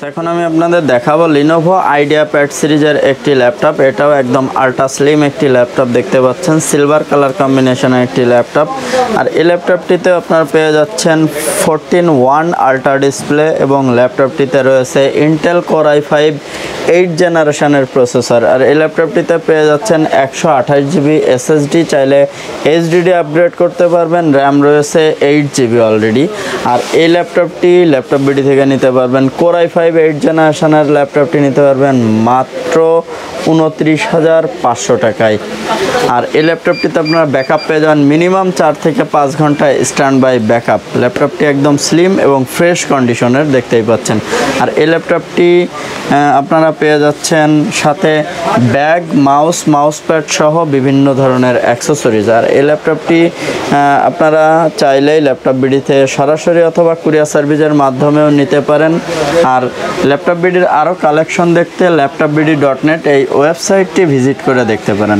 এখন আমি আপনাদের দেখাবো Lenovo IdeaPad সিরিজের একটি ল্যাপটপ। এটাও একদম আল্ট্রা স্লিম একটি ল্যাপটপ দেখতে পাচ্ছেন, সিলভার কালার কম্বিনেশনের একটি ল্যাপটপ। আর এই ল্যাপটপটিতে আপনারা পেয়ে যাচ্ছেন 14:1 আল্ট্রা ডিসপ্লে এবং ল্যাপটপটিতে রয়েছে ইন্টেল কোর i5 8 জেনারেশনের প্রসেসর। আর এই ল্যাপটপটিতে পেয়ে যাচ্ছেন 128 GB SSD, চাইলে HDD আপগ্রেড করতে পারবেন। র্যাম রয়েছে 8 GB অলরেডি। আর এই ল্যাপটপটি ল্যাপটপbd থেকে নিতে পারবেন। কোর i5 8 জেনারেশনের ল্যাপটপটি নিতে পারবেন মাত্র 29,500 টাকায়। আর এই ল্যাপটপটিতে আপনারা ব্যাকআপ পেয়ে যান মিনিমাম 4 থেকে 5 ঘন্টায় স্ট্যান্ড বাই ব্যাকআপ। ল্যাপটপটি একদম স্লিম এবং ফ্রেশ কন্ডিশনের দেখতেই পাচ্ছেন। আর এই ল্যাপটপটি আপনারা পেয়ে যাচ্ছেন সাথে ব্যাগ, মাউস প্যাড সহ বিভিন্ন ধরনের অ্যাক্সেসরিজ। আর এই ল্যাপটপটি আপনারা চাইলেই ল্যাপটপbd সরাসরি অথবা কুরিয়ার সার্ভিসের মাধ্যমেও নিতে পারেন। আর ল্যাপটপbdর আরও কালেকশন দেখতে laptopbd.net এই ওয়েবসাইটটি ভিজিট করে দেখতে পারেন।